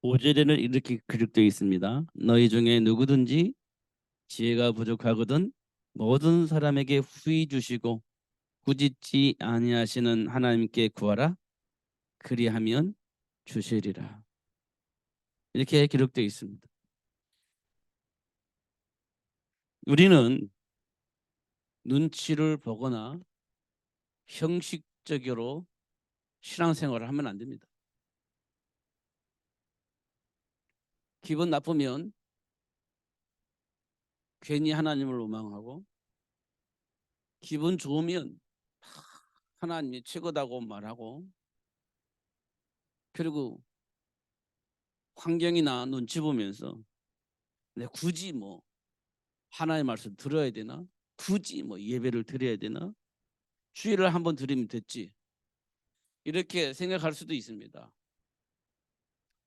5절에는 이렇게 기록되어 있습니다. 너희 중에 누구든지 지혜가 부족하거든 모든 사람에게 후히 주시고 꾸짖지 아니하시는 하나님께 구하라. 그리하면 주시리라. 이렇게 기록되어 있습니다. 우리는 눈치를 보거나 형식적으로 신앙생활을 하면 안 됩니다. 기분 나쁘면 괜히 하나님을 원망하고, 기분 좋으면 하나님이 최고다고 말하고, 그리고 환경이나 눈치 보면서 내 굳이 뭐 하나님의 말씀 들어야 되나, 굳이 뭐 예배를 드려야 되나, 주일을 한번 드리면 됐지, 이렇게 생각할 수도 있습니다.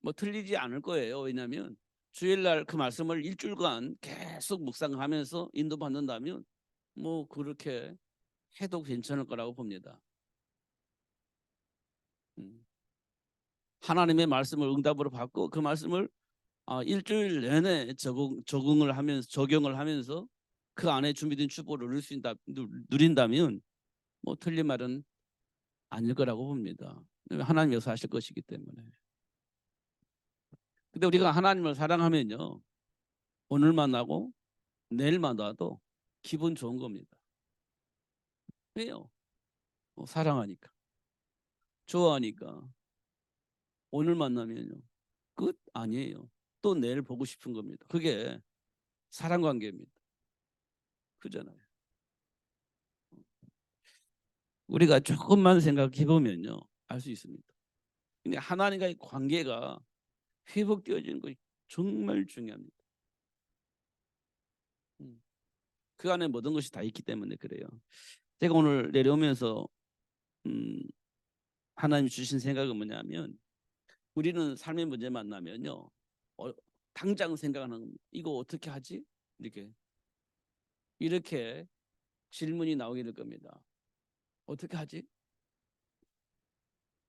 뭐 틀리지 않을 거예요. 왜냐하면 주일날 그 말씀을 일주일간 계속 묵상하면서 인도받는다면 뭐 그렇게 해도 괜찮을 거라고 봅니다. 하나님의 말씀을 응답으로 받고 그 말씀을 일주일 내내 적용을 하면서 그 안에 준비된 축복을 누린다면 뭐 틀린 말은 아닐 거라고 봅니다. 하나님 역사하실 것이기 때문에. 근데 우리가 하나님을 사랑하면요, 오늘 만나고 내일 만나도 기분 좋은 겁니다. 왜요? 사랑하니까, 좋아하니까. 오늘 만나면요, 끝 아니에요. 또 내일 보고 싶은 겁니다. 그게 사랑 관계입니다. 그잖아요. 우리가 조금만 생각해 보면요, 알 수 있습니다. 근데 하나님과의 관계가 회복되어지는 것이 정말 중요합니다. 그 안에 모든 것이 다 있기 때문에 그래요. 제가 오늘 내려오면서 음, 하나님 주신 생각은 뭐냐면, 우리는 삶의 문제 만나면요, 당장 생각하는 이거 어떻게 하지? 이렇게 질문이 나오게 될 겁니다. 어떻게 하지?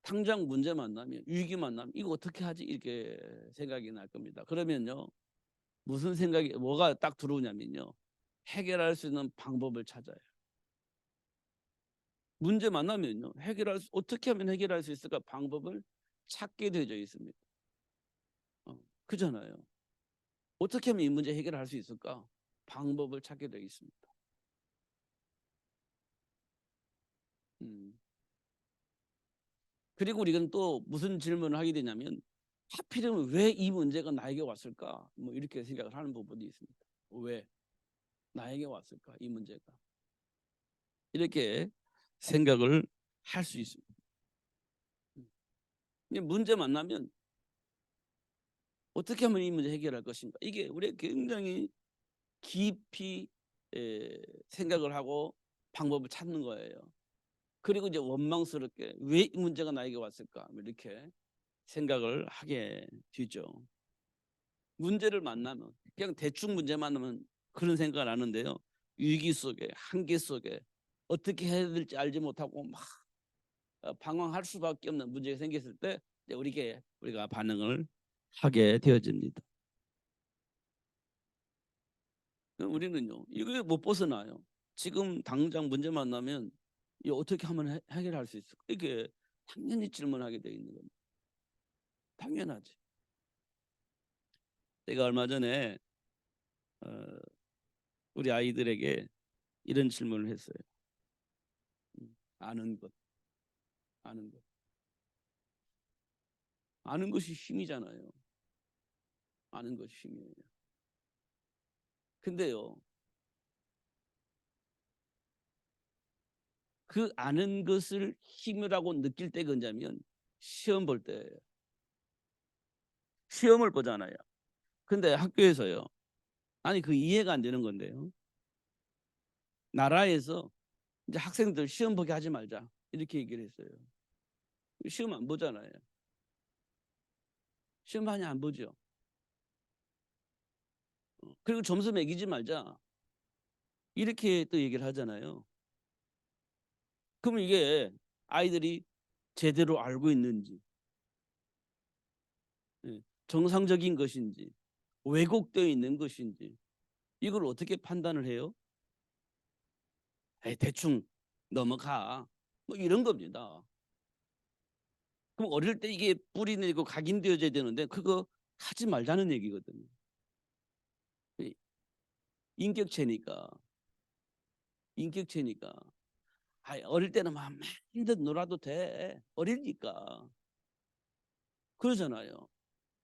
당장 문제 만나면, 위기 만나면 이거 어떻게 하지? 이렇게 생각이 날 겁니다. 그러면요, 무슨 생각이 뭐가 딱 들어오냐면요, 해결할 수 있는 방법을 찾아요. 문제 만나면요, 어떻게 하면 해결할 수 있을까 방법을 찾게 되어 있습니다. 그잖아요. 어떻게 하면 이 문제 해결할 수 있을까 방법을 찾게 되어 있습니다. 음. 그리고 우리는 또 무슨 질문을 하게 되냐면, 하필이면 왜 이 문제가 나에게 왔을까, 뭐 이렇게 생각을 하는 부분이 있습니다. 왜 나에게 왔을까 이 문제가, 이렇게 생각을 할 수 있습니다. 문제 만나면 어떻게 하면 이 문제 해결할 것인가, 이게 우리가 굉장히 깊이 생각을 하고 방법을 찾는 거예요. 그리고 이제 원망스럽게 왜 이 문제가 나에게 왔을까, 뭐 이렇게 생각을 하게 되죠. 문제를 만나면 그냥 대충 문제 만나면 그런 생각을 하는데요, 위기 속에 한계 속에 어떻게 해야 될지 알지 못하고 막 방황할 수밖에 없는 문제가 생겼을 때 우리가 반응을 하게 되어집니다. 우리는요, 이거 못 벗어나요. 지금 당장 문제 만나면 이거 어떻게 하면 해결할 수 있을까, 이게 당연히 질문하게 되어 있는 겁니다. 당연하지. 제가 얼마 전에 어, 우리 아이들에게 이런 질문을 했어요. 아는 것, 아는 것, 아는 것이 힘이잖아요. 아는 것이 힘이에요. 근데요, 그 아는 것을 힘이라고 느낄 때가 언제냐면 시험 볼 때예요. 시험을 보잖아요. 근데 학교에서요, 아니 그 이해가 안 되는 건데요, 나라에서 이제 학생들 시험 보게 하지 말자 이렇게 얘기를 했어요. 시험 안 보잖아요. 시험 많이 안 보죠. 그리고 점수 매기지 말자 이렇게 또 얘기를 하잖아요. 그럼 이게 아이들이 제대로 알고 있는지, 예, 정상적인 것인지 왜곡되어 있는 것인지 이걸 어떻게 판단을 해요? 에이, 대충 넘어가 뭐 이런 겁니다. 그럼 어릴 때 이게 뿌리 내리고 각인되어져야 되는데 그거 하지 말자는 얘기거든요. 이 인격체니까 인격체니까 어릴 때는 막 마음대로 놀아도 돼. 어리니까 그러잖아요.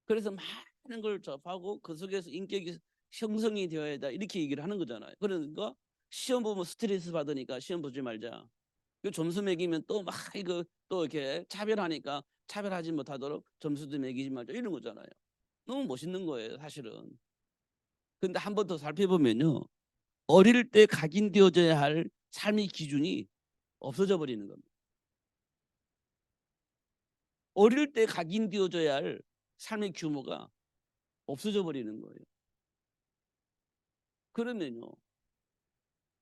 그래서 많은 걸 접하고 그 속에서 인격이 형성이 되어야 돼 이렇게 얘기를 하는 거잖아요. 그러니까 시험 보면 스트레스 받으니까 시험 보지 말자. 그 점수 매기면 또 막 이거 또 이렇게 차별하니까 차별하지 못하도록 점수도 매기지 말자 이런 거잖아요. 너무 멋있는 거예요 사실은. 근데 한 번 더 살펴보면요. 어릴 때 각인되어져야 할 삶의 기준이 없어져 버리는 겁니다. 어릴 때 각인되어져야 할 삶의 규모가 없어져 버리는 거예요. 그러면요.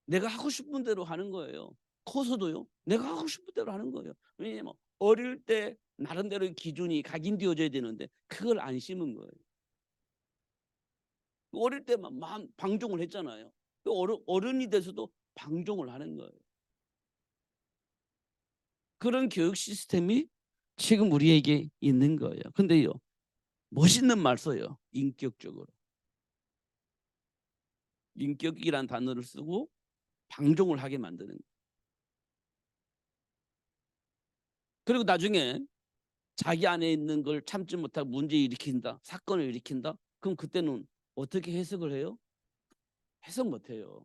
내가 하고 싶은 대로 하는 거예요. 커서도요. 내가 하고 싶은 대로 하는 거예요. 왜냐면 어릴 때 나름대로의 기준이 각인되어져야 되는데 그걸 안 심은 거예요. 어릴 때만 마음 방종을 했잖아요. 어른이 돼서도 방종을 하는 거예요. 그런 교육 시스템이 지금 우리에게 있는 거예요. 근데요. 멋있는 말 써요. 인격적으로. 인격이란 단어를 쓰고 방종을 하게 만드는 거예요. 그리고 나중에 자기 안에 있는 걸 참지 못하고 문제 일으킨다. 사건을 일으킨다. 그럼 그때는 어떻게 해석을 해요? 해석 못 해요.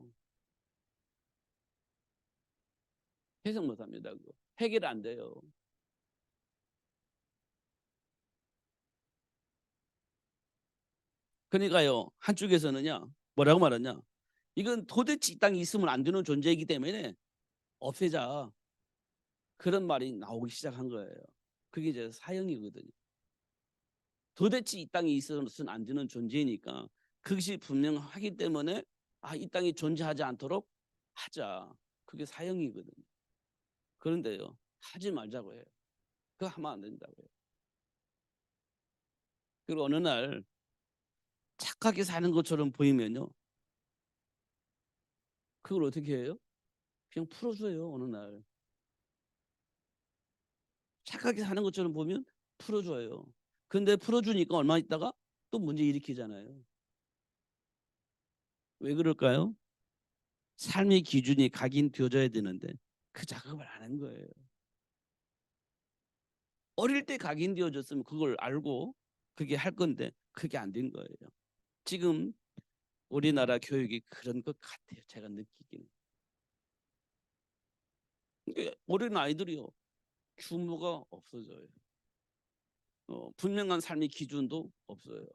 해석 못 합니다. 그거. 해결 안 돼요. 그러니까요. 한쪽에서는요. 뭐라고 말하냐? 이건 도대체 이 땅에 있으면 안 되는 존재이기 때문에 없애자. 그런 말이 나오기 시작한 거예요. 그게 이제 사형이거든요. 도대체 이 땅에 있어서는 안 되는 존재니까 그것이 분명하기 때문에 이 땅에 존재하지 않도록 하자. 그게 사형이거든요. 그런데요. 하지 말자고 해요. 그거 하면 안 된다고 해요. 그리고 어느 날 착하게 사는 것처럼 보이면요. 그걸 어떻게 해요? 그냥 풀어줘요. 어느 날. 착하게 사는 것처럼 보면 풀어줘요. 근데 풀어주니까 얼마 있다가 또 문제 일으키잖아요. 왜 그럴까요? 삶의 기준이 각인되어져야 되는데 그 작업을 안 한 거예요. 어릴 때 각인되어졌으면 그걸 알고 그게 할 건데 그게 안 된 거예요. 지금 우리나라 교육이 그런 것 같아요. 제가 느끼기는. 그러니까 어린 아이들이요. 규모가 없어져요. 분명한 삶의 기준도 없어요.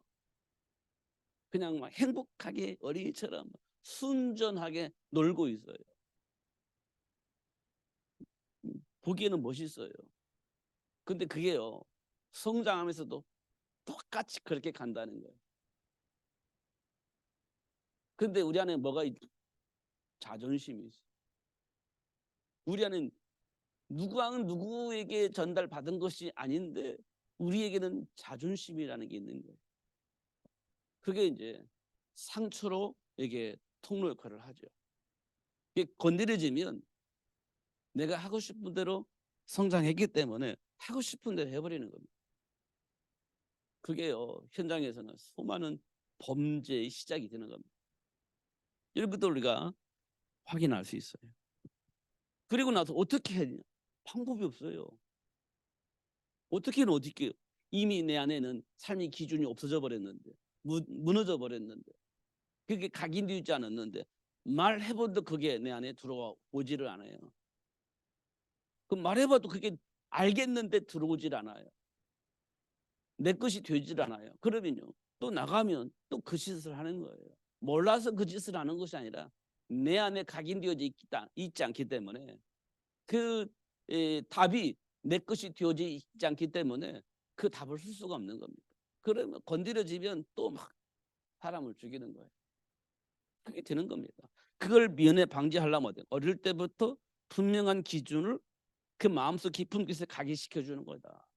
그냥 막 행복하게 어린이처럼 순전하게 놀고 있어요. 보기에는 멋있어요. 근데 그게요. 성장하면서도 똑같이 그렇게 간다는 거예요. 근데 우리 안에 뭐가 자존심이 있어. 우리 안에 누구와는 누구에게 전달받은 것이 아닌데 우리에게는 자존심이라는 게 있는 거예요. 그게 이제 상처로 이게 통로 역할을 하죠. 이게 건드려지면 내가 하고 싶은 대로 성장했기 때문에 하고 싶은 대로 해버리는 겁니다. 그게요 현장에서는 수많은 범죄의 시작이 되는 겁니다. 이런 것도 우리가 확인할 수 있어요. 그리고 나서 어떻게 해야 되냐? 방법이 없어요. 어떻게 이미 내 안에는 삶의 기준이 없어져 버렸는데 무너져 버렸는데 그게 각인되어 있지 않았는데 말해봐도 그게 내 안에 들어와 오지를 않아요. 그 말해봐도 그게 알겠는데 들어오질 않아요. 내 것이 되질 않아요. 그러면요 또 나가면 또 그 짓을 하는 거예요. 몰라서 그 짓을 하는 것이 아니라 내 안에 각인되어져 있지 않기 때문에 그 답이 내 것이 되어져 있지 않기 때문에 그 답을 쓸 수가 없는 겁니다. 그러면 건드려지면 또 막 사람을 죽이는 거예요. 그게 되는 겁니다. 그걸 미연에 방지하려면 어릴 때부터 분명한 기준을 그 마음속 깊은 곳에 각인시켜 주는 거다.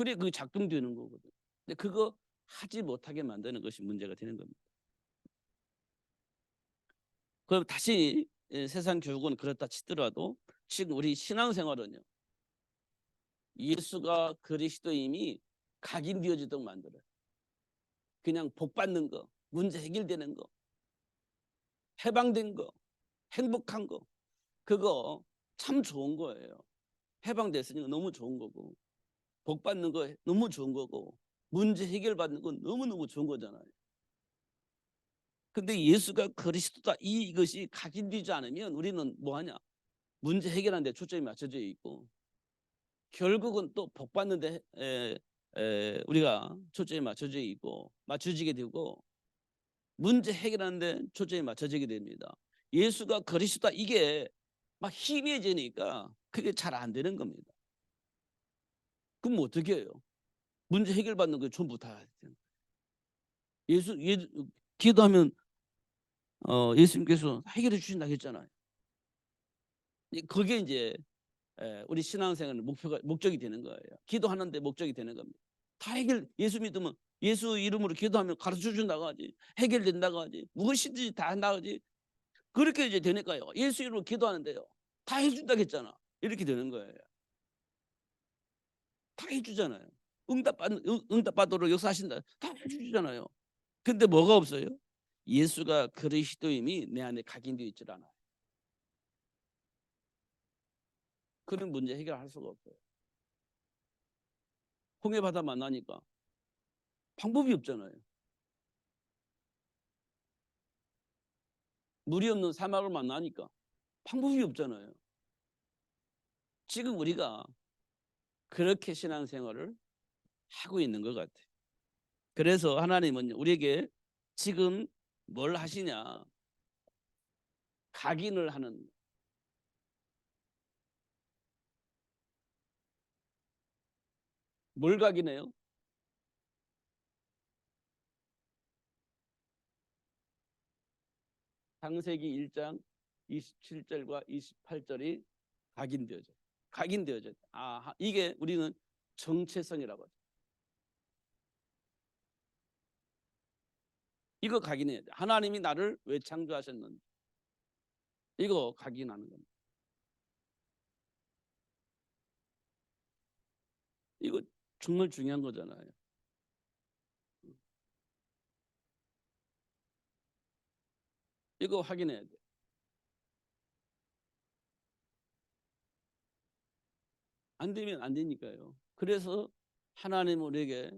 그래 그게 작동되는 거거든. 근데 그거 하지 못하게 만드는 것이 문제가 되는 겁니다. 그럼 다시 세상 교육은 그렇다 치더라도 지금 우리 신앙생활은요. 예수가 그리스도임이 각인되어지도록 만들어요. 그냥 복 받는 거, 문제 해결되는 거, 해방된 거, 행복한 거 그거 참 좋은 거예요. 해방됐으니까 너무 좋은 거고 복 받는 거 너무 좋은 거고 문제 해결받는 건 너무너무 좋은 거잖아요. 근데 예수가 그리스도다 이것이 각인되지 않으면 우리는 뭐하냐? 문제 해결하는 데 초점이 맞춰져 있고 결국은 또 복 받는 데 우리가 초점이 맞춰져 있고 맞춰지게 되고 문제 해결하는 데 초점이 맞춰지게 됩니다. 예수가 그리스도다 이게 막 희미해지니까 그게 잘 안 되는 겁니다. 그럼 어떻게 해요? 문제 해결받는 거 전부 다 예수 기도하면 예수님께서 해결해 주신다고 했잖아요. 그게 이제 우리 신앙생활의 목적이 되는 거예요. 기도하는데 목적이 되는 겁니다. 다 예수 믿으면 예수 이름으로 기도하면 가르쳐 준다고 하지 해결된다고 하지 무엇이든지 다 한다고 하지 그렇게 이제 되니까요. 예수 이름으로 기도하는데요. 다 해준다고 했잖아. 이렇게 되는 거예요. 다 해주잖아요. 응답받도록 역사하신다. 다 해주잖아요. 근데 뭐가 없어요? 예수가 그리스도임이 내 안에 각인되어 있질 않아요. 그런 문제 해결할 수가 없어요. 홍해바다 만나니까 방법이 없잖아요. 물이 없는 사막을 만나니까 방법이 없잖아요. 지금 우리가 그렇게 신앙생활을 하고 있는 것 같아요. 그래서 하나님은 우리에게 지금 뭘 하시냐? 각인을 하는 뭘 각인해요? 창세기 1장 27절과 28절이 각인되어져. 각인되어져. 아, 이게 우리는 정체성이라고 하죠. 이거 각인해야 돼. 하나님이 나를 왜 창조하셨는지. 이거 각인하는 겁니다. 이거 정말 중요한 거잖아요. 이거 확인해야 돼. 안 되면 안 되니까요. 그래서 하나님은 우리에게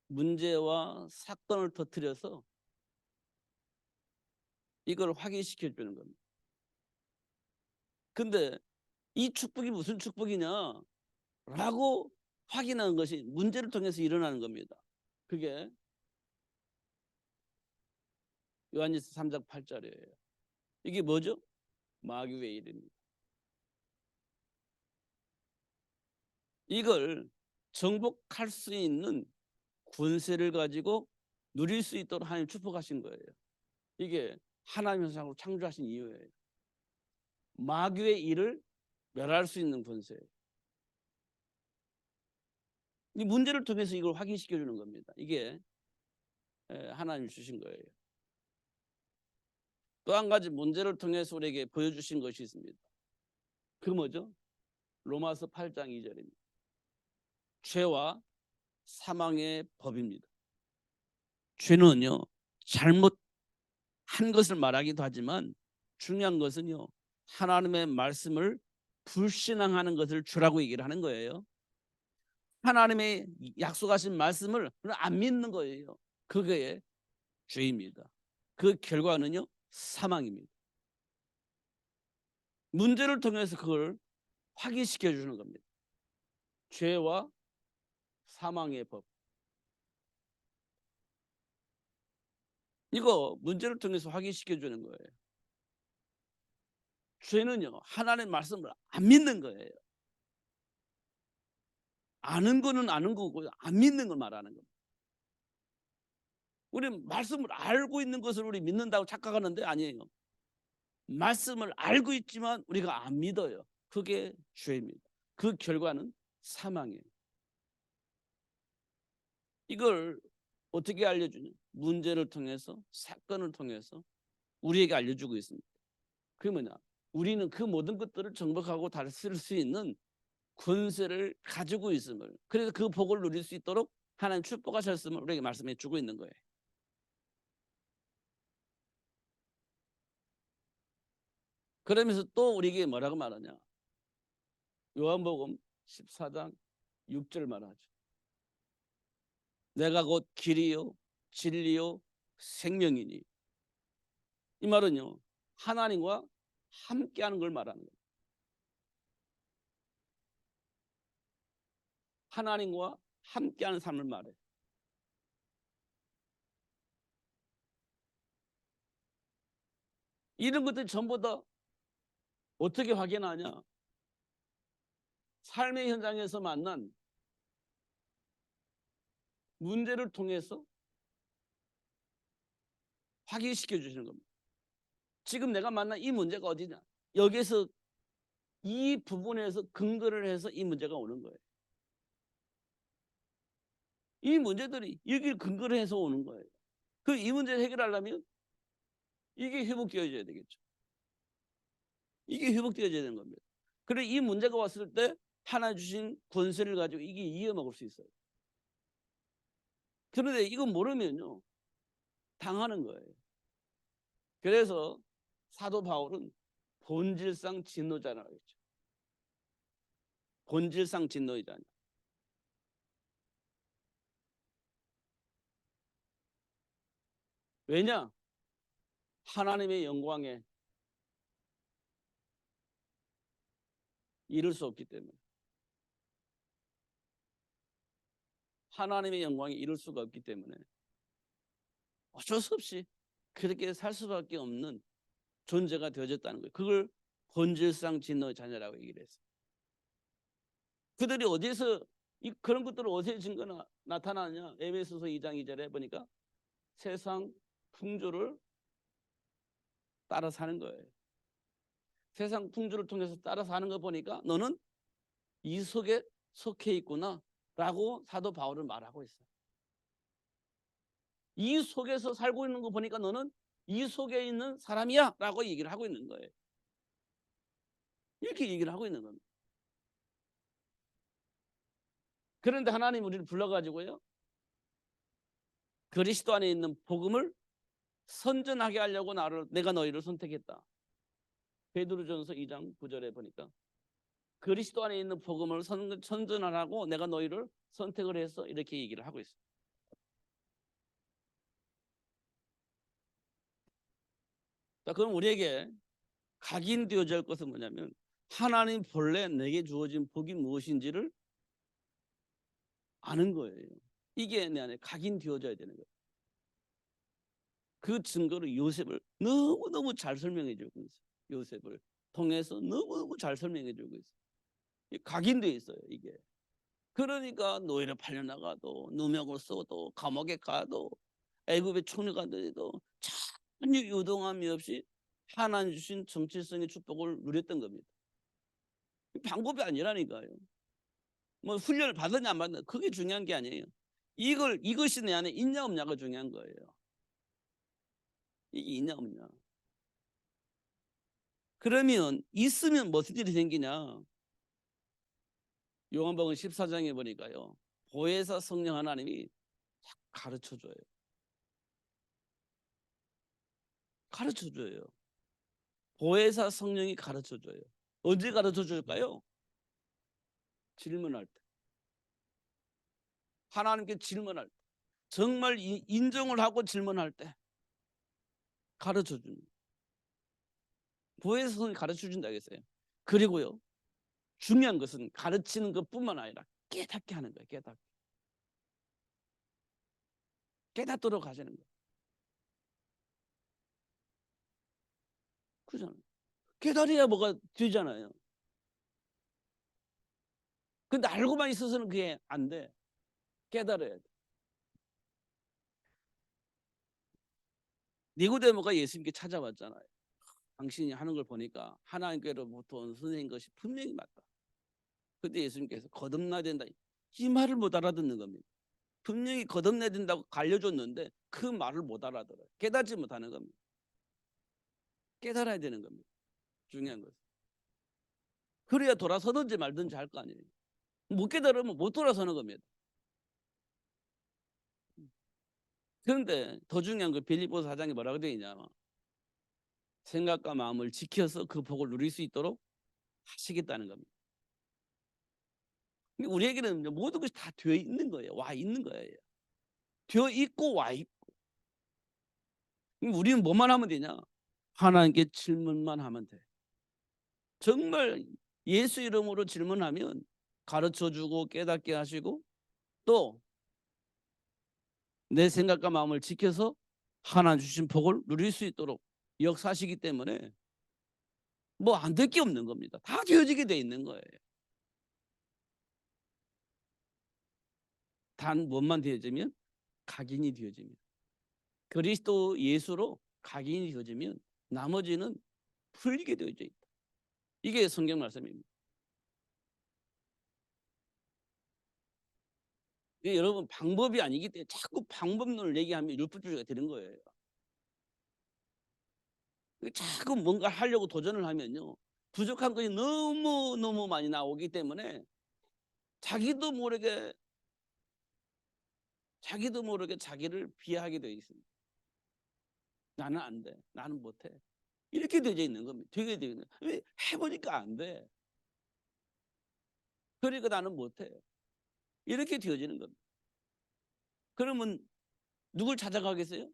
문제와 사건을 터뜨려서 이걸 확인시켜 주는 겁니다. 근데 이 축복이 무슨 축복이냐? 라고 확인하는 것이 문제를 통해서 일어나는 겁니다. 그게 요한일서 3장 8절이에요. 이게 뭐죠? 마귀의 일입니다. 이걸 정복할 수 있는 권세를 가지고 누릴 수 있도록 하나님 축복하신 거예요. 이게 하나님 형상으로 창조하신 이유예요. 마귀의 일을 멸할 수 있는 권세예요. 이 문제를 통해서 이걸 확인시켜 주는 겁니다. 이게 하나님 주신 거예요. 또 한 가지 문제를 통해서 우리에게 보여주신 것이 있습니다. 그 뭐죠? 로마서 8장 2절입니다. 죄와 사망의 법입니다. 죄는요 잘못한 것을 말하기도 하지만 중요한 것은요 하나님의 말씀을 불신앙하는 것을 죄라고 얘기를 하는 거예요. 하나님의 약속하신 말씀을 안 믿는 거예요. 그게 죄입니다. 그 결과는요 사망입니다. 문제를 통해서 그걸 확인시켜 주는 겁니다. 죄와 사망의 법. 이거 문제를 통해서 확인시켜 주는 거예요. 죄는요 하나님의 말씀을 안 믿는 거예요. 아는 거는 아는 거고 안 믿는 걸 말하는 겁니다. 우리는 말씀을 알고 있는 것을 우리 믿는다고 착각하는데 아니에요. 말씀을 알고 있지만 우리가 안 믿어요. 그게 죄입니다. 그 결과는 사망이에요. 이걸 어떻게 알려주냐? 문제를 통해서, 사건을 통해서 우리에게 알려주고 있습니다. 그게 뭐냐? 우리는 그 모든 것들을 정복하고 다스릴 수 있는 권세를 가지고 있음을, 그래서 그 복을 누릴 수 있도록 하나님 축복하셨음을 우리에게 말씀해 주고 있는 거예요. 그러면서 또 우리에게 뭐라고 말하냐? 요한복음 14장 6절 말하죠. 내가 곧 길이요 진리요 생명이니. 이 말은요, 하나님과 함께하는 걸 말하는 거예요. 하나님과 함께하는 삶을 말해요. 이런 것들 전부 다 어떻게 확인하냐? 삶의 현장에서 만난 문제를 통해서 확인시켜 주시는 겁니다. 지금 내가 만난 이 문제가 어디냐? 여기서 이 부분에서 근거를 해서 이 문제가 오는 거예요. 이 문제들이 여기를 근거를 해서 오는 거예요. 그 이 문제를 해결하려면 이게 회복되어져야 되겠죠. 이게 회복되어져야 되는 겁니다. 그래, 이 문제가 왔을 때 하나 주신 권세를 가지고 이게 이어먹을 수 있어요. 그런데 이거 모르면요, 당하는 거예요. 그래서 사도 바울은 본질상 진노자라고 했죠. 본질상 진노자냐. 왜냐? 하나님의 영광에 이룰 수 없기 때문에. 하나님의 영광에 이룰 수가 없기 때문에 어쩔 수 없이 그렇게 살 수밖에 없는 존재가 되어졌다는 거예요. 그걸 본질상 진노 자녀라고 얘기를 했어요. 그들이 어디서 그런 것들을 어디서 증거나 나타나냐? 에베소서 2장 2절에 보니까 세상 풍조를 따라 사는 거예요. 세상 풍조를 통해서 따라 사는 거 보니까 너는 이 속에 속해 있구나 라고 사도 바울은 말하고 있어요. 이 속에서 살고 있는 거 보니까 너는 이 속에 있는 사람이야 라고 얘기를 하고 있는 거예요. 이렇게 얘기를 하고 있는 겁니다. 그런데 하나님 우리를 불러가지고요, 그리스도 안에 있는 복음을 선전하게 하려고 내가 너희를 선택했다. 베드로전서 2장 9절에 보니까 그리스도 안에 있는 복음을 선전하라고 내가 너희를 선택을 해서 이렇게 얘기를 하고 있어요. 자, 그럼 우리에게 각인되어져 할 것은 뭐냐면 하나님 본래 내게 주어진 복이 무엇인지를 아는 거예요. 이게 내 안에 각인되어져야 되는 거예요. 그 증거로 요셉을 너무너무 잘 설명해 주고 있어요. 요셉을 통해서 너무너무 잘 설명해 주고 있어요. 각인되어 있어요, 이게. 그러니까 노예를 팔려나가도 누명을 써도 감옥에 가도 애굽의 총리가 되도 전혀 유동함이 없이 하나님 주신 정체성의 축복을 누렸던 겁니다. 방법이 아니라니까요. 뭐 훈련을 받았냐 안 받았냐 그게 중요한 게 아니에요. 이것이 내 안에 있냐 없냐가 중요한 거예요. 이게 있냐 없냐. 그러면 있으면 무슨 일이 생기냐. 요한복음 14장에 보니까요, 보혜사 성령 하나님이 가르쳐줘요. 가르쳐줘요. 보혜사 성령이 가르쳐줘요. 언제 가르쳐줄까요? 질문할 때. 하나님께 질문할 때. 정말 인정을 하고 질문할 때 가르쳐줍니다. 보혜사 성령이 가르쳐준다 했어요. 그리고요, 중요한 것은 가르치는 것뿐만 아니라 깨닫게 하는 거예요. 깨닫도록 하시는 거예요. 그잖아요. 깨달아야 뭐가 되잖아요. 근데 알고만 있어서는 그게 안 돼. 깨달아야 돼. 니고데모가 예수님께 찾아왔잖아요. 당신이 하는 걸 보니까 하나님께로부터 온 선생인 것이 분명히 맞다. 근데 예수님께서 거듭나야 된다. 이 말을 못 알아듣는 겁니다. 분명히 거듭내야 된다고 알려줬는데 그 말을 못 알아들어요. 깨닫지 못하는 겁니다. 깨달아야 되는 겁니다. 중요한 것은. 그래야 돌아서든지 말든지 할 거 아니에요. 못 깨달으면 못 돌아서는 겁니다. 그런데 더 중요한 거 빌립보서 4장에 뭐라고 되어 있냐면 생각과 마음을 지켜서 그 복을 누릴 수 있도록 하시겠다는 겁니다. 우리에게는 모든 것이 다 되어 있는 거예요. 와 있는 거예요. 되어 있고 와 있고. 우리는 뭐만 하면 되냐? 하나님께 질문만 하면 돼. 정말 예수 이름으로 질문하면 가르쳐주고 깨닫게 하시고 또 내 생각과 마음을 지켜서 하나님 주신 복을 누릴 수 있도록 역사하시기 때문에 뭐 안 될 게 없는 겁니다. 다 되어지게 돼 있는 거예요. 단 뭐만 되어지면 각인이 되어집니다. 그리스도 예수로 각인이 되어지면 나머지는 풀리게 되어져 있다. 이게 성경 말씀입니다. 여러분 방법이 아니기 때문에 자꾸 방법론을 얘기하면 율법주의가 되는 거예요. 자꾸 뭔가 하려고 도전을 하면요. 부족한 것이 너무 많이 나오기 때문에 자기도 모르게 자기를 비하하게 되어 있습니다. 나는 안 돼. 나는 못 해. 이렇게 되어 있는 겁니다. 되게 되어 있는. 왜 해보니까 안 돼. 그러니까 나는 못 해. 이렇게 되어지는 겁니다. 그러면 누굴 찾아가겠어요?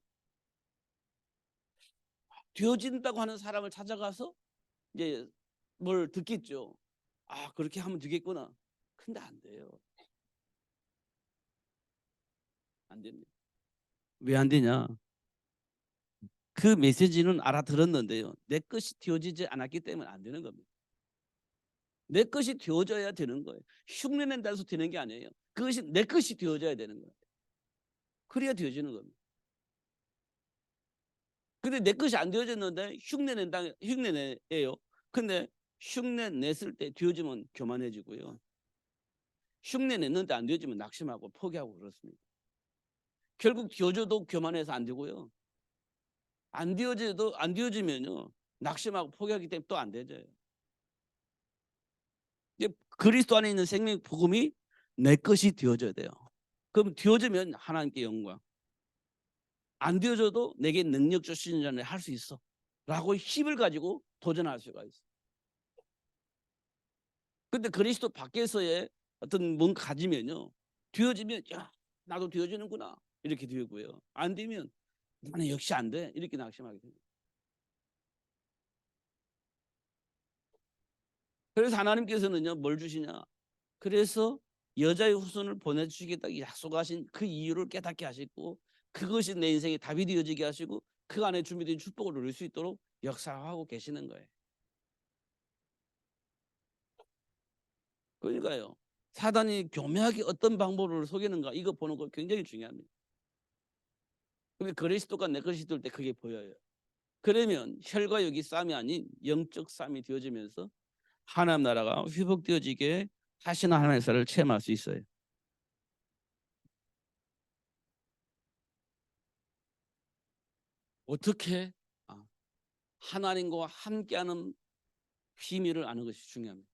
되어진다고 하는 사람을 찾아가서 이제 뭘 듣겠죠. 아, 그렇게 하면 되겠구나. 근데 안 돼요. 안 됩니다. 왜 안 되냐? 그 메시지는 알아들었는데요. 내 것이 되어지지 않았기 때문에 안 되는 겁니다. 내 것이 되어져야 되는 거예요. 흉내낸다 해서 되는 게 아니에요. 그것이 내 것이 되어져야 되는 거예요. 그래야 되어지는 겁니다. 근데 내 것이 안 되어졌는데 흉내내요. 근데 흉내 냈을 때 되어지면 교만해지고요. 흉내 냈는데 안 되어지면 낙심하고 포기하고 그렇습니다. 결국 되어져도 교만해서 안 되고요. 안 되어지면요. 낙심하고 포기하기 때문에 또 안 되져요. 이제 그리스도 안에 있는 생명 복음이 내 것이 되어져야 돼요. 그럼 되어지면 하나님께 영광. 안 되어져도 내게 능력 주시는 자는 할 수 있어. 라고 힘을 가지고 도전할 수가 있어. 근데 그리스도 밖에서의 어떤 뭔가 가지면요. 되어지면 야, 나도 되어지는구나. 이렇게 되고요. 안 되면 나는 역시 안 돼. 이렇게 낙심하게 됩니다. 그래서 하나님께서는요. 뭘 주시냐? 그래서 여자의 후손을 보내주시겠다 약속하신 그 이유를 깨닫게 하시고 그것이 내 인생의 답이 되어지게 하시고 그 안에 준비된 축복을 누릴 수 있도록 역사하고 계시는 거예요. 그러니까요. 사단이 교묘하게 어떤 방법으로 속이는가 이거 보는 거 굉장히 중요합니다. 근데 그리스도가 내 것이 될 때 그게 보여요. 그러면 혈과 육이 싸움이 아닌 영적 싸움이 되어지면서 하나님 나라가 회복되어지게 하시는 하나님의 역사를 체험할 수 있어요. 어떻게? 하나님과 함께하는 비밀을 아는 것이 중요합니다.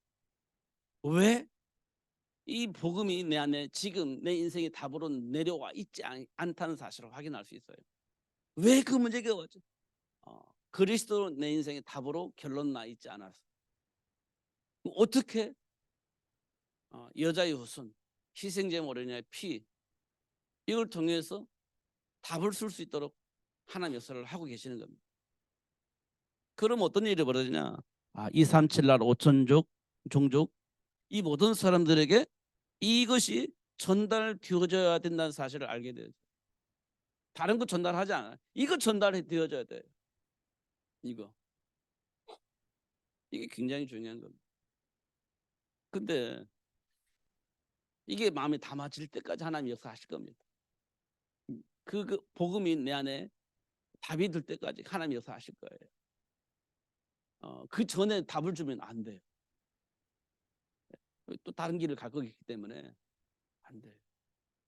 왜? 이 복음이 내 안에 지금 내 인생의 답으로 내려와 있지 않다는 사실을 확인할 수 있어요. 왜 그 문제가 왔죠? 그리스도 내 인생의 답으로 결론 나 있지 않아서. 어떻게? 여자의 후손, 희생제물 어린아이의 피 이걸 통해서 답을 쓸 수 있도록 하나님 역사를 하고 계시는 겁니다. 그럼 어떤 일이 벌어지냐? 237 나라 5천족 종족 이 모든 사람들에게 이것이 전달되어져야 된다는 사실을 알게 돼요. 다른 거 전달하지 않아요. 이거 전달해 되어져야 돼요. 이게 굉장히 중요한 겁니다. 근데 이게 마음에 담아질 때까지 하나님 역사하실 겁니다. 그 복음이 내 안에 답이 될 때까지 하나님 역사하실 거예요. 그 전에 답을 주면 안 돼요. 또 다른 길을 갈 거기 때문에 안 돼요.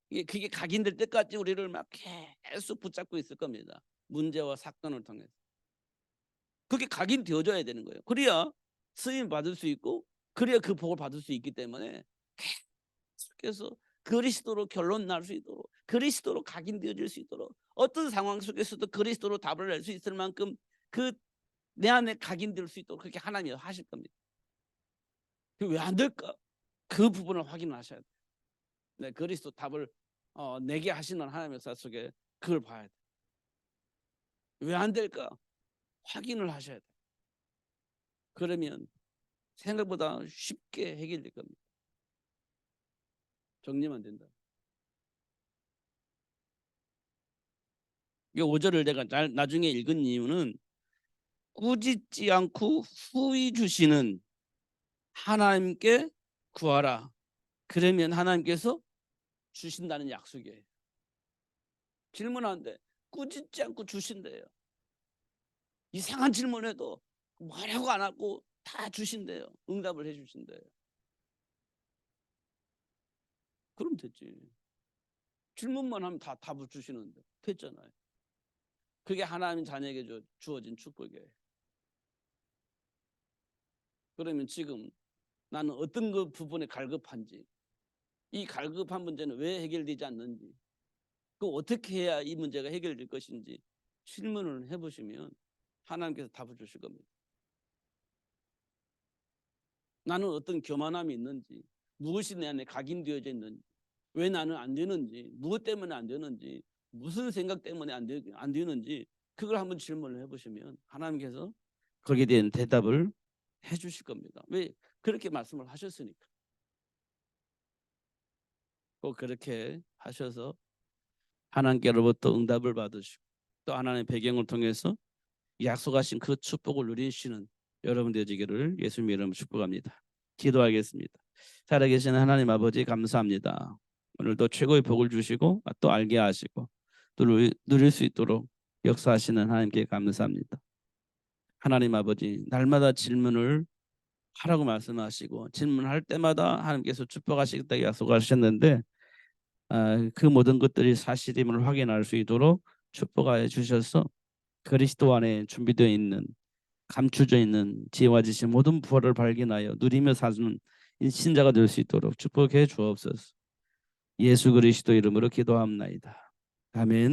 그게 각인될 때까지 우리를 막 계속 붙잡고 있을 겁니다. 문제와 사건을 통해서. 그게 각인되어져야 되는 거예요. 그래야 쓰임 받을 수 있고, 그래야 그 복을 받을 수 있기 때문에 계속해서 그리스도로 결론 날 수 있도록, 그리스도로 각인되어질 수 있도록, 어떤 상황 속에서도 그리스도로 답을 낼 수 있을 만큼 그 내 안에 각인될 수 있도록 그렇게 하나님이 하실 겁니다. 왜 안 될까? 그 부분을 확인하셔야 돼요. 네, 그리스도 답을 내게 하시는 하나님의 역사 속에 그걸 봐야 돼요. 왜 안 될까? 확인을 하셔야 돼요. 그러면 생각보다 쉽게 해결될 겁니다. 정리만 된다. 이 5절을 내가 나중에 읽은 이유는 꾸짖지 않고 후히 주시는 하나님께 구하라. 그러면 하나님께서 주신다는 약속이에요. 질문하는데 꾸짖지 않고 주신대요. 이상한 질문에도 뭐라고 안 하고 다 주신대요. 응답을 해주신대요. 그럼 됐지. 질문만 하면 다 답을 주시는데 됐잖아요. 그게 하나님 자녀에게 주어진 축복이에요. 그러면 지금 나는 어떤 그 부분에 갈급한지, 이 갈급한 문제는 왜 해결되지 않는지, 그 어떻게 해야 이 문제가 해결될 것인지 질문을 해보시면 하나님께서 답을 주실 겁니다. 나는 어떤 교만함이 있는지, 무엇이 내 안에 각인되어져 있는지, 왜 나는 안 되는지, 무엇 때문에 안 되는지, 무슨 생각 때문에 안 되는지 그걸 한번 질문을 해보시면 하나님께서 거기에 대한 대답을 해주실 겁니다. 왜? 그렇게 말씀을 하셨으니까. 꼭 그렇게 하셔서 하나님께로부터 응답을 받으시고 또 하나님의 배경을 통해서 약속하신 그 축복을 누리시는 여러분 되시기를 예수님 이름으로 축복합니다. 기도하겠습니다. 살아계신 하나님 아버지 감사합니다. 오늘도 최고의 복을 주시고 또 알게 하시고 또 누릴 수 있도록 역사하시는 하나님께 감사합니다. 하나님 아버지 날마다 질문을 하라고 말씀하시고 질문할 때마다 하나님께서 축복하시겠다고 약속하셨는데 그 모든 것들이 사실임을 확인할 수 있도록 축복하여 주셔서 그리스도 안에 준비되어 있는 감추져 있는 지혜와 지식 모든 부활을 발견하여 누리며 사는 신자가 될 수 있도록 축복해 주옵소서. 예수 그리스도 이름으로 기도합나이다. 아멘.